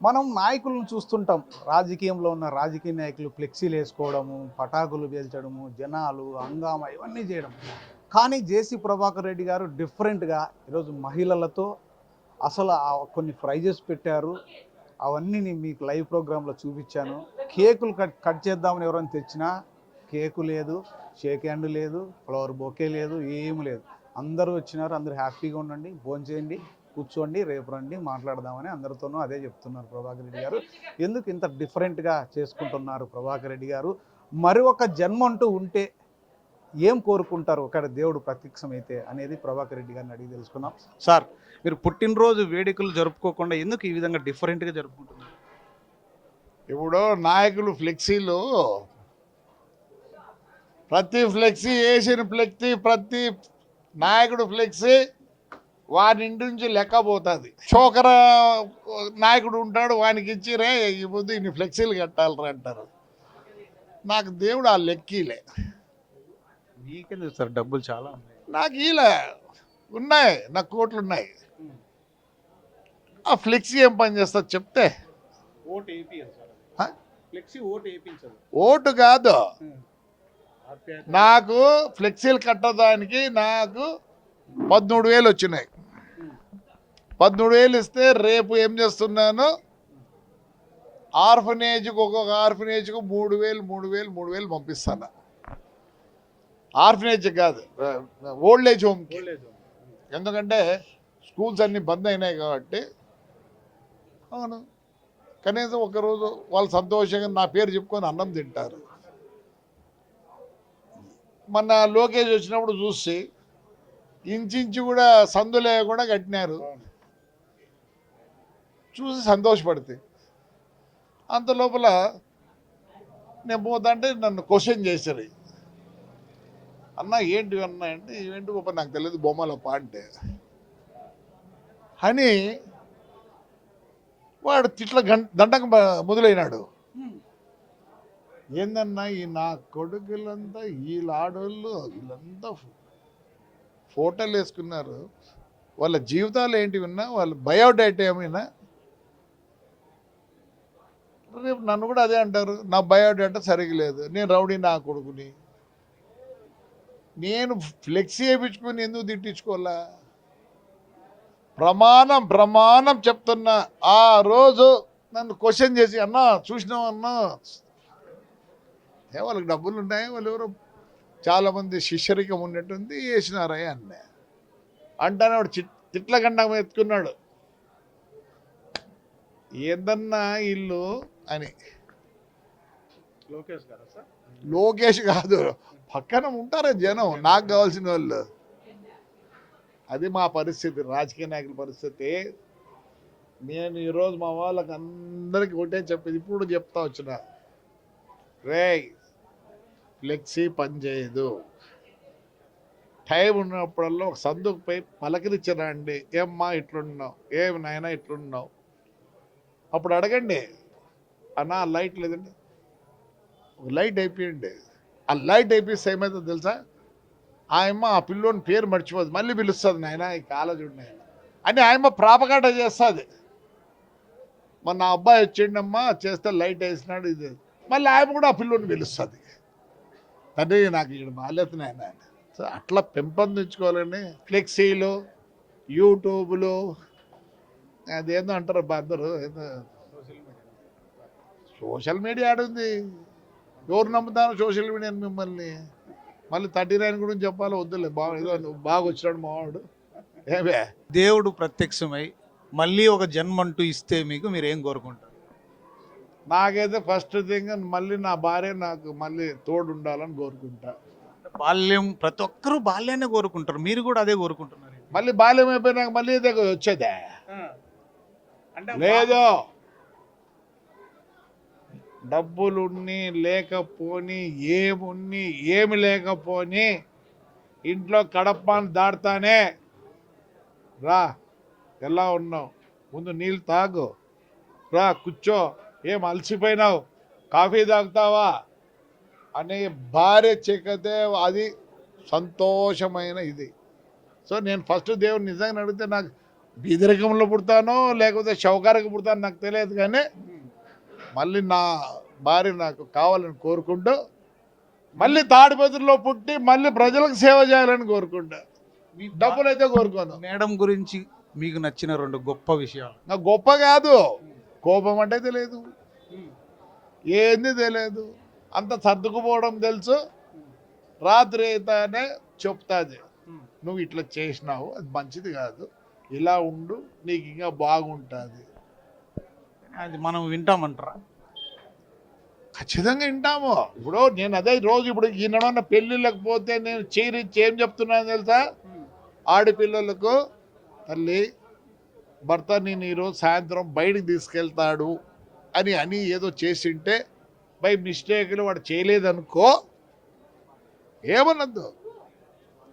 మనం నాయకులను చూస్తుంటాం. రాజకీయంలో ఉన్న రాజకీయ నాయకులు ఫ్లెక్సీలు వేసుకోవడము, పటాకులు పేల్చడము, జనాలు హంగామా ఇవన్నీ చేయడం. కానీ జేసీ ప్రభాకర్ రెడ్డి గారు డిఫరెంట్గా ఈరోజు మహిళలతో అసలు కొన్ని ప్రైజెస్ పెట్టారు. అవన్నీ నేను మీకు లైవ్ ప్రోగ్రాంలో చూపించాను. కేకులు కట్ చేద్దామని ఎవరైనా తెచ్చినా కేకు లేదు, షేక్ హ్యాండ్ లేదు, ఫ్లవర్ బొకే లేదు, ఏమి లేదు. అందరూ వచ్చినారు, అందరూ హ్యాపీగా ఉండండి, భోంచేయండి, కూర్చోండి, రేపు రండి మాట్లాడదామని అందరితోనూ అదే చెప్తున్నారు ప్రభాకర్ రెడ్డి గారు. ఎందుకు ఇంత డిఫరెంట్గా చేసుకుంటున్నారు ప్రభాకర్ రెడ్డి గారు? మరి ఒక జన్మ అంటూ ఉంటే ఏం కోరుకుంటారు అక్కడ దేవుడు ప్రత్యక్షమైతే అనేది ప్రభాకర్ రెడ్డి గారిని అడిగి తెలుసుకుందాం. సార్, మీరు పుట్టినరోజు వేడుకలు జరుపుకోకుండా ఎందుకు ఈ విధంగా డిఫరెంట్గా జరుపుకుంటున్నారు? ఇప్పుడు నాయకులు ఫ్లెక్సీలు ప్రతి ఫ్లెక్సీ వేసిన ఫ్లెక్సీ ప్రతి నాయకుడు ఫ్లెక్సీ వాని ఇంటి నుంచి లెక్కపోతుంది. చోకర నాయకుడు ఉంటాడు, వానికి ఇచ్చి రే ఈ ముందు ఇన్ని ఫ్లెక్సీలు కట్టాలరా అంటారు. నాకు దేవుడు ఆ లెక్కీలే. మీకెందుకు సార్, డబ్బులు చాలా ఉన్నాయి. నాకు ఈలే ఉన్నాయి, నాకు కోట్లు ఉన్నాయి. ఆ ఫ్లెక్సీ ఏం పని చేస్తుంది చెప్తే? ఓటు వేయించదు సార్, ఫ్లెక్సీ ఓటు వేయించదు. ఓటు కాదు, నాకు ఫ్లెక్సీలు కట్టడానికి నాకు 13,000 వచ్చినాయి. 13,000 ఇస్తే రేపు ఏం చేస్తున్నాను, ఆర్ఫనేజ్కి ఒక్కొక్క ఆర్ఫనేజ్కు 3,000 పంపిస్తాను. ఆర్ఫనేజ్ కాదు, ఓల్డ్ ఏజ్ హోమ్కి. ఎందుకంటే స్కూల్స్ అన్నీ బంద్ అయినాయి కాబట్టి. అవును, కనీసం ఒకరోజు వాళ్ళు సంతోషంగా నా పేరు చెప్పుకొని అన్నం తింటారు. మొన్న లోకేష్ వచ్చినప్పుడు చూసి ఇంచించి కూడా సందు లేకుండా కట్టినారు, చూసి సంతోషపడితే. అంత లోపల నేను పోతాంటే నన్ను క్వశ్చన్ చేశారు, అన్న ఏంటి అన్న అంటే, ఏంటి గొప్ప నాకు తెలియదు బొమ్మలప్ప అంటే అని వాడు తిట్ల దండకం మొదలైనాడు. ఏందన్నా ఈ నా కొడుకులంతా వీళ్ళ ఆడవాళ్ళు వీళ్ళంతా ఫోటోలు వేసుకున్నారు, వాళ్ళ జీవితాలు ఏంటి విన్నా, వాళ్ళ బయోడేటా ఏమైనా. రేపు నన్ను కూడా అదే అంటారు, నా బయోడేటా సరిగ్గా లేదు, నేను రౌడీ నా కొడుకుని. నేను ఫ్లెక్సీ వేయించుకొని ఎందుకు తిట్టించుకోవాలా? ప్రమాణం చెప్తున్నా. ఆ రోజు నన్ను క్వశ్చన్ చేసి, అన్నా చూసినావన్నా, వాళ్ళకి డబ్బులు ఉన్నాయి, వాళ్ళు ఎవరో చాలామంది శిష్యరికం ఉన్నట్టుంది వేసినారయ్య అన్నే అంటానే వాడు తిట్ల గండం ఎత్తుకున్నాడు. ఏందన్నా ఇల్లు అని. లోకేష్ కాదు, పక్కన ఉంటారా జనం, నాకు కావాల్సిన వాళ్ళు. అది మా పరిస్థితి, రాజకీయ నాయకుల పరిస్థితి. నేను ఈరోజు మా వాళ్ళకి అందరికీ ఒకటే చెప్పేది, ఇప్పుడు చెప్తా వచ్చిన, రే ఫ్లెక్సీ పనిచేయదు. టైం ఉన్నప్పుడల్లా ఒక సందుకు పోయి పలకరించరండి, ఏమ్మా ఇట్లున్నావు, ఏమి నాయనా ఇట్లున్నావు. అప్పుడు అడగండి, అన్నా లైట్ లేదండి, ఒక లైట్ అయిపోయింది. ఆ లైట్ అయిపోయిస్తే ఏమవుతుందో తెలుసా, ఆయమ్మ ఆ పిల్లోని పేరు మర్చిపోదు, మళ్ళీ పిలుస్తుంది, నాయన ఈ కాలేజ్ ఉన్నాయి అని ఆయమ్మ ప్రాపకాండ చేస్తుంది. మొన్న నా అబ్బాయి వచ్చిండమ్మా చేస్తే లైట్ వేసినాడు, ఇది మళ్ళీ ఆయమ్మ కూడా ఆ పిల్లోని పిలుస్తుంది. తండ్రి నాకు ఇక్కడ బాధ్యత నాయన. సో అట్లా పెంపొందించుకోవాలని ఫ్లెక్సీలు, యూట్యూబ్లు, అదేందో అంటారు అందరూ, ఏదో సోషల్ మీడియా ఆడుంది. ఎవరు నమ్ముతాను సోషల్ మీడియాని? మిమ్మల్ని మళ్ళీ 39 గురించి చెప్పాలి, వద్దులే. బాగా వచ్చినాడు మావాడు. ఏమే దేవుడు ప్రత్యక్షమై మళ్ళీ ఒక జన్మంటూ ఇస్తే మీకు మీరు ఏం కోరుకుంటారు? నాకైతే ఫస్ట్ థింగ్ మళ్ళీ నా భార్య నాకు మళ్ళీ తోడు ఉండాలని కోరుకుంటా. బాల్యం, ప్రతి ఒక్కరూ బాల్యాన్ని కోరుకుంటారు, మీరు కూడా అదే కోరుకుంటున్నారు. మళ్ళీ బాల్యం అయిపోయినాక మళ్ళీ ఇదే వచ్చేదే లేదు. డబ్బులున్ని లేకపోని, ఏమున్ని ఏమి లేకపోని, ఇంట్లో కడపాన్ని దాటుతానే రా, ఎలా ఉన్నావు, ముందు నీళ్ళు తాగు, రా కూర్చో, ఏం అలసిపోయినావు, కాఫీ తాగుతావా అనే భార్య చెక్కతే అది సంతోషమైన ఇది. సో నేను ఫస్ట్ దేవుడు నిజంగా అడిగితే నాకు బీదరికంలో పుడతానో లేకపోతే షౌకారికి పుడతానో నాకు తెలియదు, కానీ మళ్ళీ నా భార్య నాకు కావాలని కోరుకుంటూ మళ్ళీ తాడిపత్రిలో పుట్టి మళ్ళీ ప్రజలకు సేవ చేయాలని కోరుకుంటా. డబ్బులు అయితే కోరుకోను. మేడం గురించి మీకు నచ్చిన 2 గొప్ప విషయాలు. నాకు గొప్ప కాదు, కోపం అంటే తెలియదు, ఏంది తెలియదు, అంత సర్దుకుపోవడం తెలుసు. రాత్రి అయితేనే చెప్తాది, నువ్వు ఇట్లా చేసినావు అది మంచిది కాదు, ఇలా ఉండు నీకు ఇంకా బాగుంటుంది. అది మనం వింటామంటారా? ఖచ్చితంగా వింటాము. ఇప్పుడు నేను అదే రోజు ఇప్పుడు ఈయన పెళ్ళిళ్ళకి పోతే నేను చీరించి ఏం చెప్తున్నాను తెలుసా, ఆడపిల్లలకు తల్లి భర్త నేను ఈరోజు సాయంత్రం బయటికి తీసుకెళ్తాడు అని ఏదో చేసింటే బై మిస్టేక్లు వాడు చేయలేదనుకో ఏమన్నద్దు,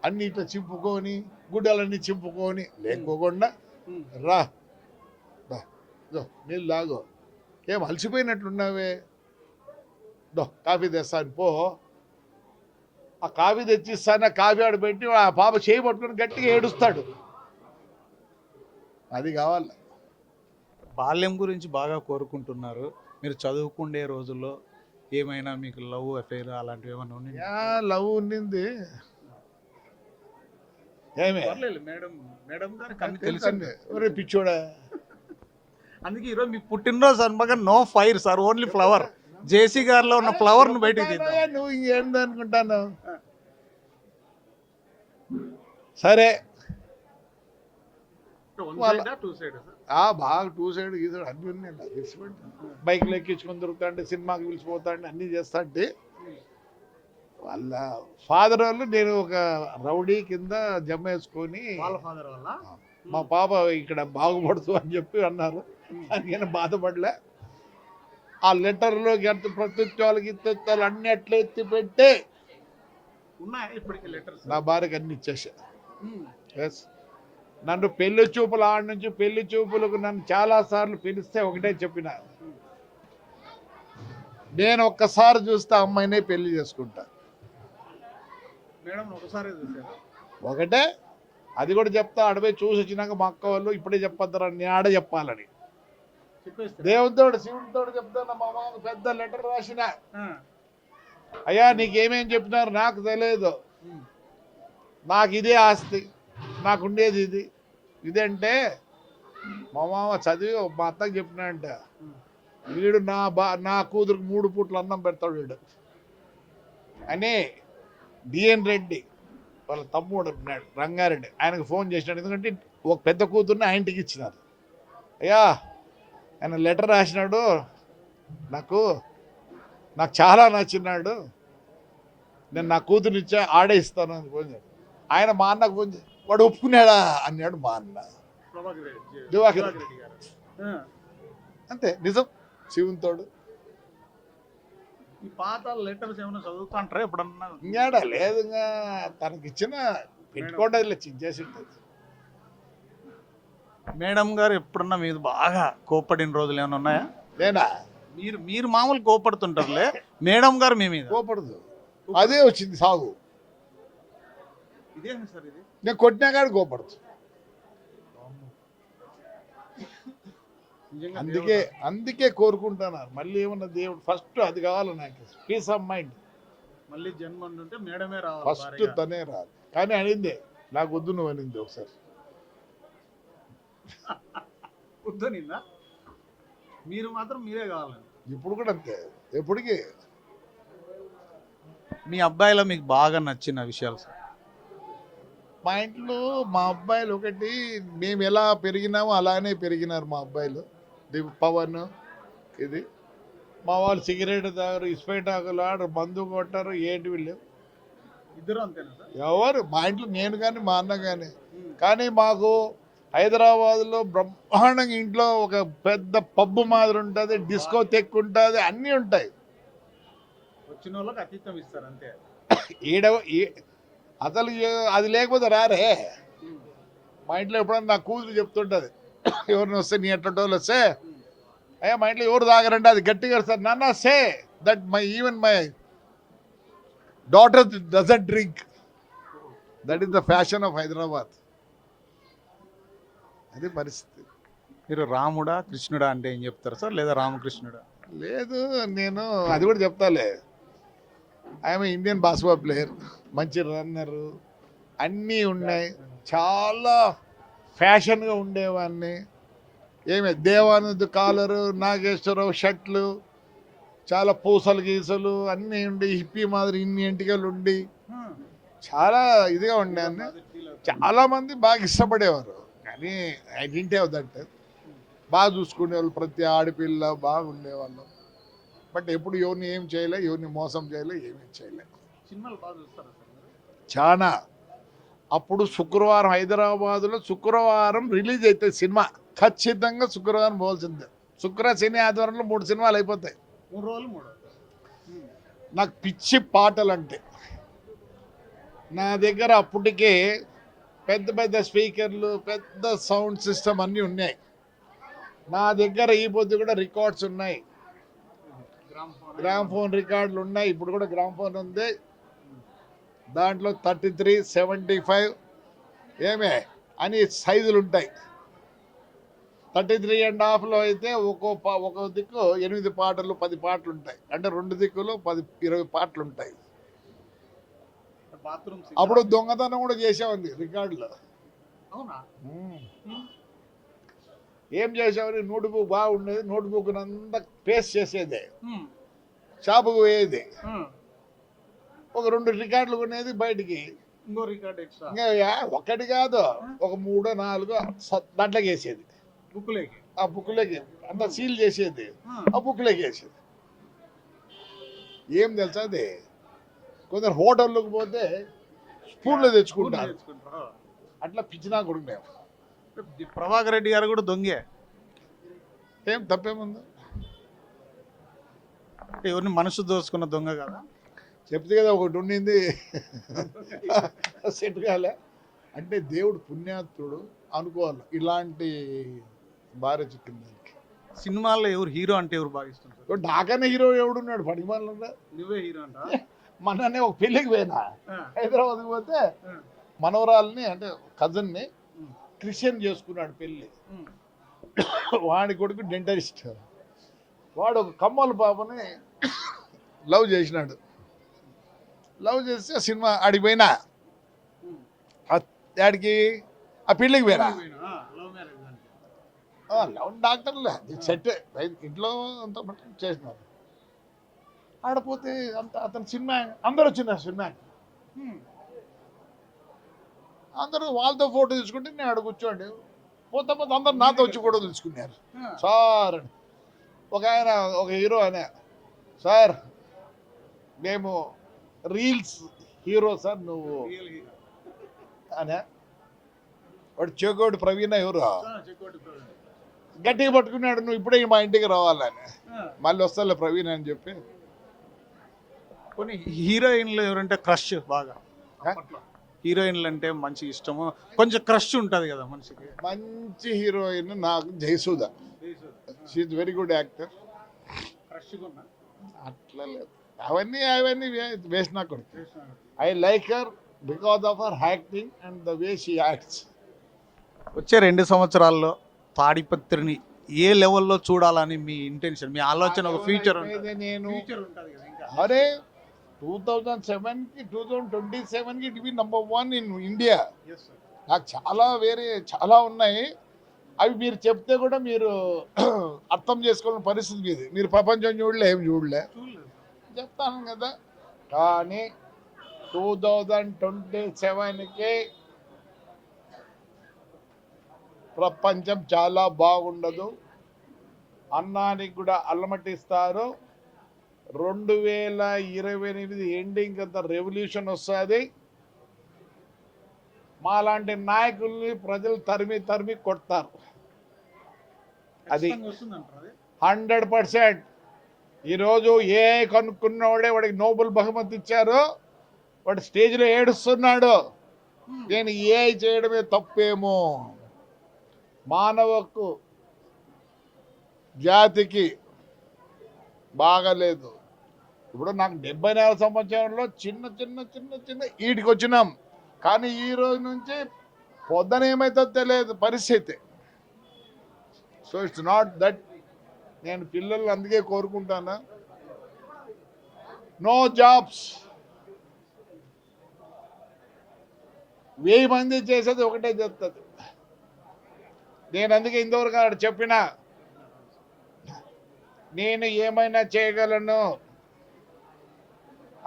అన్ని ఇట్లా చింపుకొని గుడ్డలన్నీ చింపుకొని లేకోకుండా రా నీళ్ళు తాగో, ఏం అలసిపోయినట్లున్నావే, కాఫీ తెస్తాను పో, ఆ కాఫీ తెచ్చిస్తాను, కాఫీ ఆడ పెట్టి ఆ పాప చేయి పట్టుకొని గట్టిగా ఏడుస్తాడు. అది కావాలి. బాల్యం గురించి బాగా కోరుకుంటున్నారు. మీరు చదువుకుండే రోజుల్లో ఏమైనా మీకు లవ్ అఫైర్ అలాంటివి ఏమైనా ఉన్నాయి? లవ్ ఉండింది. ఏమే మేడం గారు తెలుసండి, ఒరే పిచ్చోడా. అందుకే ఈరోజు మీకు పుట్టినరోజు అనగా no fire sir, only flower. JC గారిలో ఉన్న ఫ్లవర్ ను బయటకు తీద్దాం. నువ్వు ఇంకేంది అనుకుంటాను. సరే బాగా 2 సైడ్ గీసాడు అన్ని ఉన్నాయి. బైక్లు ఎక్కించుకొని దొరుకుతాంటే సినిమాకి పిలిచిపోతాండి అన్నీ చేస్తాంటే వాళ్ళ ఫాదర్ వాళ్ళు నేను ఒక రౌడీ కింద జమ వేసుకొని మా పాప ఇక్కడ బాగుపడుతూ అని చెప్పి అన్నారు. అందుకని బాధపడలే. ఆ లెటర్లో ఎంత ప్రత్యుత్వాలకి ఇత్తాలు అన్ని అట్లా ఎత్తి పెట్టి నా భార్యకి అన్ని ఇచ్చేసా. ఎస్, నన్ను పెళ్లి చూపులు ఆడ నుంచి పెళ్లి చూపులకు నన్ను చాలాసార్లు పిలిస్తే ఒకటే చెప్పిన, నేను ఒక్కసారి చూస్తే అమ్మాయినే పెళ్లి చేసుకుంటా. ఒకటే, అది కూడా చెప్తా. అడవి చూసి వచ్చినాక మా అక్క వాళ్ళు ఇప్పుడే చెప్పొద్దురా నేను ఆడ చెప్పాలని దేవుడితోడు శివుడితోడు చెప్తాను. మా మామ పెద్ద లెటర్ రాసిన, అయ్యా నీకేమేం చెప్పినారు నాకు తెలియదు, నాకు ఇదే ఆస్తి, నాకుండేది ఇది ఇదంటే మా మామ చదివి మా అత్తకి చెప్పినాడంట, వీడు నా కూతురికి 3 పూట్ల అన్నం పెడతాడు వీడు అని డిఎన్ రెడ్డి వాళ్ళ తమ్ముడు ఉన్నాడు రంగారెడ్డి, ఆయనకు ఫోన్ చేసినాడు. ఎందుకంటే ఒక పెద్ద కూతుర్ని ఆ ఇంటికి ఇచ్చినారు. అయ్యా ఆయన లెటర్ రాసినాడు, నాకు చాలా నచ్చినాడు, నేను నా కూతురు ఇచ్చా ఆడే ఇస్తాను అని ఫోన్ చేశాడు. ఆయన మా అన్నకు ఫోన్ చేసి వాడు ఒప్పుకున్నాడా అన్నాడు మా అన్న. దివాకర్ రెడ్డి అంతే, నిజం, శివునితోడు. ఈ పాత లెటర్స్ ఏమైనా చదువుతుంటారా ఎప్పుడన్నా? ఇంకాడా లేదు, ఇంకా తనకిచ్చిన పెట్టుకోవడం చించేసి ఉంటుంది. మేడం గారు ఎప్పుడన్నా మీద బాగా కోప్పడిన రోజులు ఏమైనా ఉన్నాయా? నేనా? మీరు మామూలు కోపడుతుంటారులే, మేడం గారు మీ మీద కోపడదు. అదే వచ్చింది సాగు. ఇదేంటి సార్ ఇది? నేను కొట్టినా కానీ కోపడదు. అందుకే కోరుకుంటున్నారు మళ్ళీ ఏమన్నా దేవుడు ఫస్ట్ అది కావాలి నాకు, పీస్ ఆఫ్ మైండ్. మళ్ళీ జన్మ ఉంటే మేడమే రావాలి, ఫస్ట్ తనే రాదు. కానీ అనిందే నాకు వద్దు నువ్వు అనింది ఒకసారి. వద్దు నిందా, మీరు మాత్రం మీరే కావాలని. ఇప్పుడు కూడా అంతే, ఎప్పటికీ. మీ అబ్బాయిలో మీకు బాగా నచ్చిన విషయాలు సార్? మా ఇంట్లో మా అబ్బాయిలు ఒకటి, మేము ఎలా పెరిగినామో అలానే పెరిగినారు మా అబ్బాయిలు. పవన్ ఇది, మా వాళ్ళు సిగరెట్ తాగరు, ఇస్పైటాకులు ఆడరు, మందు కొట్టారు, ఏంటి వీళ్ళు ఇద్దరు అంతేనా సార్? ఎవరు మా ఇంట్లో, నేను కానీ మా అన్న కానీ. కానీ మాకు హైదరాబాద్లో బ్రహ్మాండంగా ఇంట్లో ఒక పెద్ద పబ్బు మాదిరి ఉంటుంది, డిస్కో తెక్ ఉంటుంది, అన్నీ ఉంటాయి. వచ్చిన వాళ్ళకి అతీతం ఇస్తారు అంతే. అసలు అది లేకపోతే రారే. మా ఇంట్లో ఎప్పుడన్నా నా కూతురు చెప్తుంటుంది, ఎవరిని వస్తే నీ ఎట్లా వాళ్ళు వస్తే, అయ్యా మా ఇంట్లో ఎవరు తాగరండి, అది గట్టిగా సార్ నాన్న say that even my daughter doesn't drink. That is the fashion of Hyderabad. అది పరిస్థితి. మీరు రాముడా కృష్ణుడా అంటే ఏం చెప్తారు సార్, లేదా రామకృష్ణుడా? లేదు, నేను అది కూడా చెప్తాలే. ఐఎమ్ ఇండియన్ బాస్కెట్బాల్ ప్లేయర్, మంచి రన్నరు, అన్నీ ఉన్నాయి. చాలా ఫ్యాషన్గా ఉండేవాడిని. ఏమి దేవానంద్ కాలరు, నాగేశ్వరరావు షర్ట్లు, చాలా పూసలు గీసలు అన్నీ ఉండి, హిప్పీ మాదిరి ఇన్ని ఎంటికలు ఉండి చాలా ఇదిగా ఉండేవాడిని. చాలామంది బాగా ఇష్టపడేవారు, కానీ ఐ డింట్ హ్యావ్ దట్. బాగా చూసుకునేవాళ్ళు, ప్రతి ఆడపిల్ల బాగా ఉండేవాళ్ళు. బట్ ఎప్పుడు ఎవరిని ఏం చేయలే, ఎవరిని మోసం చేయలే, ఏమీ చేయలే. సినిమాలు బాగా చూస్తారా సార్ మీరు? చాలా. అప్పుడు శుక్రవారం హైదరాబాదులో శుక్రవారం రిలీజ్ అవుతుంది సినిమా, ఖచ్చితంగా శుక్రవారం పోవాల్సిందే. శుక్ర శని ఆదివారంలో 3 సినిమాలు అయిపోతాయి. 3 రోజులు 3. నాకు పిచ్చి పాటలు అంటే. నా దగ్గర అప్పటికే పెద్ద పెద్ద స్పీకర్లు, పెద్ద సౌండ్ సిస్టమ్ అన్నీ ఉన్నాయి. నా దగ్గర ఈ పొద్దు కూడా రికార్డ్స్ ఉన్నాయి, గ్రామ్ ఫోన్ రికార్డులు ఉన్నాయి. ఇప్పుడు కూడా గ్రామ్ ఫోన్ ఉంది, దాంట్లో 33, 75 ఏమే అని సైజులు ఉంటాయి. 33.5లో అయితే ఒక దిక్కు 8 పాటలు 10 పాటలు ఉంటాయి. అంటే 2 దిక్కులు 10-20 పాటలు ఉంటాయి. అప్పుడు దొంగతనం కూడా చేసామండి రికార్డులో. అవునా? ఏం చేసామని, నోట్బుక్ బాగుండేది, నోట్బుక్ అంతా పేస్ట్ చేసేది, షాపుకు పోయేది, ఒక 2 రికార్డులు కొనేది, బయటికి ఇంకో రికార్డ్ ఎక్స్ట్రా, ఇంకా ఒకటి కాదు ఒక 3-4 దాంట్లోకి వేసేది. బుక్లోకి, ఆ బుక్లోకి అంతా సీల్ చేసేది, ఆ బుక్లోకి వేసేది. ఏం తెలుసా అది, కొందరు హోటల్లోకి పోతే స్పూన్లో తెచ్చుకుంటారు, అట్లా పిచ్చినా కొడుకు మేము. ప్రభాకర్ రెడ్డి గారు కూడా దొంగే, ఏం తప్పేముంది? ఎవరిని మనసు దోసుకున్న దొంగ కదా. చెప్తే కదా ఒకటి ఉండింది సెట్ కాలే. అంటే దేవుడు పుణ్యాత్తుడు అనుకోవాలి, ఇలాంటి భార్య చిక్కింది. సినిమాల్లో ఎవరు హీరో అంటే ఎవరు బాగా ఇష్టం సార్? నాకనే హీరో ఎవడున్నాడు పడిమాలంటే? నువ్వే హీరో అంట. మొన్ననే ఒక పెళ్ళికి పోయినా, హైదరాబాద్కి పోతే మనవరాల్ని అంటే కజన్ని క్రిస్టియన్ చేసుకున్నాడు పెళ్ళి. వాడి కొడుకు డెంటలిస్ట్, వాడు ఒక కమ్మల పాపని లవ్ చేసినాడు. లవ్ చేస్తే సినిమా ఆడికి పోయినా, ఆడికి ఆ పెళ్ళికి పోయినా. లవ్ డాక్టర్లే, సెట్ ఇంట్లో అంతా చేసినారు. ఆడపోతే అంత అతను సినిమా అందరూ వచ్చినారు సినిమా, అందరూ వాళ్ళతో ఫోటో తీసుకుంటే నేను ఆడ కూర్చోండి, పోతే అందరు నాతో వచ్చి ఫోటో తీసుకున్నారు. సార్ ఒక ఆయన, ఒక హీరో అనే, సార్ మేము రీల్స్ హీరో సార్ నువ్వు అనే. వాడు చెకోటి ప్రవీణ ఎవరు గట్టిగా పట్టుకున్నాడు, నువ్వు ఇప్పుడే మా ఇంటికి రావాలని. మళ్ళీ వస్తాలే ప్రవీణ్ అని చెప్పి. కొన్ని హీరోయిన్లు ఎవరంటే క్రష్ బాగా? హీరోయిన్లు అంటే మంచి ఇష్టము, కొంచెం క్రష్ ఉంటుంది కదా మనిషికి. మంచి హీరోయిన్ నాకు Jayasudha, she very good actor. అట్లా లేదు, అవన్నీ వేసినా కూడా I like her because of her acting and the way she acts. వచ్చే 2 సంవత్సరాల్లో తాడిపత్రిని ఏ లెవెల్లో చూడాలని మీ ఇంటెన్షన్, మీ ఆలోచన? ఒక ఫ్యూచర్ నేను అరే 2007కి 2027కి ఇట్ బి #1 ఇన్ ఇండియా. నాకు చాలా ఉన్నాయి, అవి మీరు చెప్తే కూడా మీరు అర్థం చేసుకోవాలని పరిస్థితి మీది. మీరు ప్రపంచం చూడలే, ఏం చూడలే చెప్తాను కదా. కానీ 2027కి ప్రపంచం చాలా బాగుండదు, అన్నానికి కూడా అల్లమటిస్తారు. 2028 ఎండింగ్ అంత రెవల్యూషన్ వస్తుంది. మాలాంటి నాయకుల్ని ప్రజలు తరిమి కొడతారు. అది 100%. ఈరోజు ఏ కనుక్కున్నవాడే వాడికి నోబెల్ బహుమతి ఇచ్చారు, వాడు స్టేజ్లో ఏడుస్తున్నాడు. నేను ఏ చేయడమే తప్పేమో, మానవకు జాతికి బాగలేదు. ఇప్పుడు నాకు 74 సంవత్సరంలో చిన్న ఈటికి వచ్చినాం, కానీ ఈ రోజు నుంచి పొద్దున ఏమవుతుందో తెలియదు పరిస్థితి. సో ఇట్స్ నాట్ దట్ నేను పిల్లలు అందుకే కోరుకుంటాను, నో జాబ్స్. 1000 మంది చేసేది ఒకటే చెప్తుంది. నేను అందుకే ఇంతవరకు అక్కడ చెప్పిన, నేను ఏమైనా చేయగలను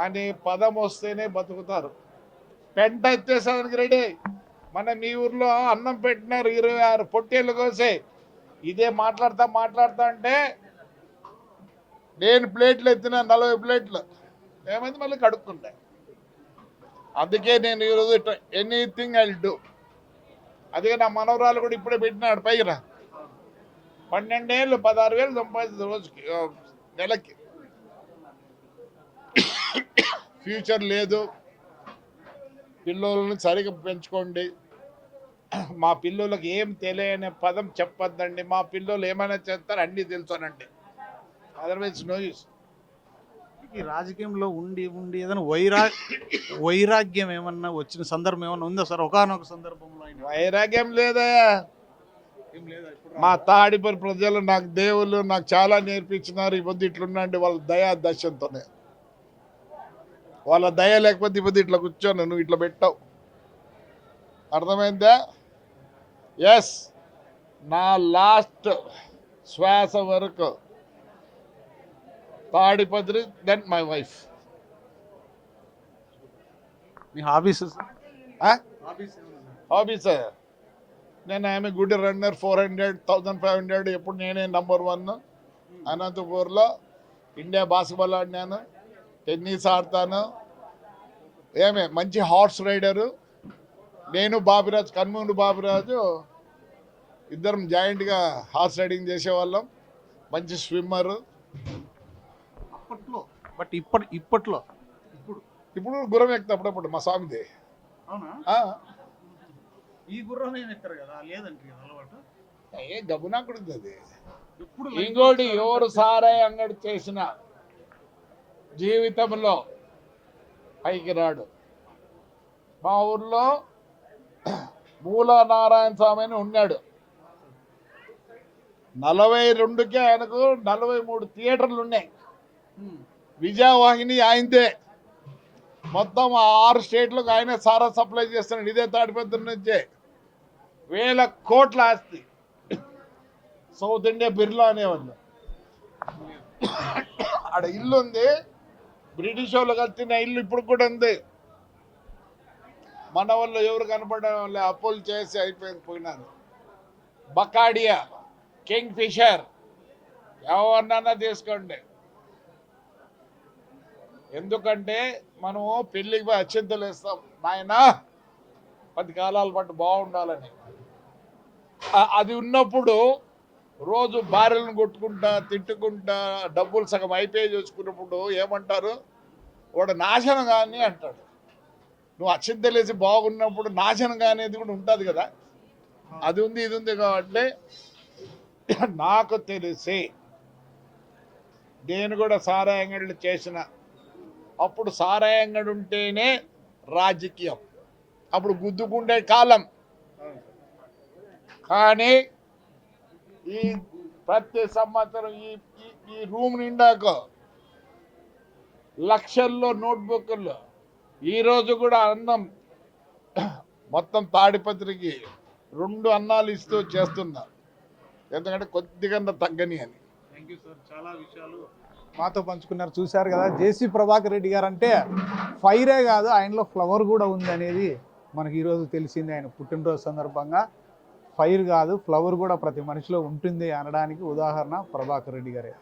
అనే పదం వస్తేనే బతుకుతారు. పెంట ఎత్తేసానికి రెడీ. మన మీ ఊర్లో అన్నం పెట్టినారు 26 పొట్టేళ్ళు కోసే. ఇదే మాట్లాడుతా అంటే నేను ప్లేట్లు ఎత్తిన 40 ప్లేట్లు ఏమైంది మళ్ళీ కడుక్కుంటా. అందుకే నేను ఈరోజు ఎనీథింగ్ ఐ విల్ డూ. అందుకే నా మనవరాలు కూడా ఇప్పుడే పెట్టినాడు పైన 12 ఏళ్ళు 16,000 సంపాదిస్తుంది రోజుకి, నెలకి. ఫ్యూచర్ లేదు, పిల్లలను సరిగ్గా పెంచుకోండి. మా పిల్లలకి ఏం తెలియని పదం చెప్పొద్దండి. మా పిల్లలు ఏమైనా చేస్తారు అన్నీ తెలుసానండి, అదర్వైజ్ నో యూస్. ఈ రాజకీయంలో ఉండి ఉండి ఏదైనా వైరాగ్యం ఏమన్నా వచ్చిన సందర్భం ఏమన్నా ఉందా సార్? ఒకానొక సందర్భంలో వైరాగ్యం లేదా? ఏం లేదా ఇప్పుడు? మా తాడిపల్లి ప్రజలు నాకు దేవుళ్ళు నాకు చాలా నేర్పించినారు. ఈ పొద్దు ఇట్లున్నాండి వాళ్ళ దయా దశంతోనే. వాళ్ళ దయ లేకపోతే ఈ పొద్దు ఇట్లా కూర్చోను, నువ్వు ఇట్లా పెట్టావు. అర్థమైందా? ఎస్, నా లాస్ట్ శ్వాస వరకు తాడిపత్రి, దెన్ మై వైఫ్. మీ హాబీస్ హాబీస్ నేను ఆమె గుడ్ రన్నర్, 400, 1500 ఎప్పుడు నేనే నంబర్ 1. అనంతపూర్లో ఇండియా బాస్కెట్బాల్ ఆడినాను, టెన్నిస్ ఆడతాను. ఏమే మంచి హార్స్ రైడరు. నేను బాబిరాజు, కన్మూరు బాబిరాజు ఇద్దరం జాయింట్గా హార్స్ రైడింగ్ చేసేవాళ్ళం. మంచి స్విమ్మరు. అప్పట్లో బట్ ఇప్పట్లో ఇప్పుడు గుర్రం ఎక్కుతా అప్పుడప్పుడు మా స్వామిది. అవునా? ఈ గుర్రం ఏమి ఎక్కరు కదా, లేదంటే కదా అలవాటు. ఏ గబునాకుడు అది. ఇప్పుడు ఇంకోటి, ఎవరు సారాయి అంగడి చేసిన జీవితంలో పైకి రాడు. మా ఊర్లో మూల నారాయణ స్వామి అని ఉన్నాడు. 42కే ఆయనకు 43 థియేటర్లు ఉన్నాయి. విజయవాహిని ఆయనదే. మొత్తం 6 స్టేట్లకు ఆయన సారా సప్లై చేస్తున్నాడు. ఇదే తాడిపత్రి నుంచే. 1000 కోట్ల ఆస్తి. సౌత్ ఇండియా బిర్లా అనేవాళ్ళు. ఆడ ఇల్లు ఉంది, బ్రిటిష్ వాళ్ళు కట్టిన ఇల్లు ఇప్పుడు కూడా ఉంది. మన వాళ్ళు ఎవరు కనపడడం వల్ల అప్పులు చేసి పోయినారు. బకాడియా, కింగ్ ఫిషర్ ఎవరినన్నా తీసుకోండి. ఎందుకంటే మనము పెళ్ళికి పోయి అత్యంతలు వేస్తాం, నాయన 10 కాలాల పాటు బాగుండాలని. అది ఉన్నప్పుడు రోజు భార్యలను కొట్టుకుంటా తిట్టుకుంటా డబ్బులు సగం అయిపోయి చూసుకున్నప్పుడు ఏమంటారు, వాడు నాశనం కానీ అంటాడు. నువ్వు అత్యంతలేసి బాగున్నప్పుడు నాశనం కానేది కూడా ఉంటుంది కదా. అది ఉంది ఇది ఉంది కాబట్టి నాకు తెలిసి నేను కూడా సారాయి అంగళ్ళు చేసిన. అప్పుడు సారాయి అంగడి ఉంటేనే రాజకీయం, అప్పుడు గుద్దుకుండే కాలం. కానీ ఈ ప్రతి సంవత్సరం ఈ రూమ్ నిండాక లక్షల్లో నోట్బుక్లు. ఈరోజు కూడా అన్నం మొత్తం తాడిపత్రికి 2 అన్నాలు ఇస్తూ చేస్తున్నా, ఎందుకంటే కొద్దిగా తగ్గని అని. థ్యాంక్ యూ సార్, చాలా విషయాలు మాతో పంచుకున్నారు. చూశారు కదా, జేసీ ప్రభాకర్ రెడ్డి గారు అంటే ఫైరే కాదు, ఆయనలో ఫ్లవర్ కూడా ఉంది అనేది మనకి ఈరోజు తెలిసింది. ఆయన పుట్టినరోజు సందర్భంగా ఫైర్ కాదు ఫ్లవర్ కూడా ప్రతి మనిషిలో ఉంటుంది అనడానికి ఉదాహరణ ప్రభాకర్ రెడ్డి గారే.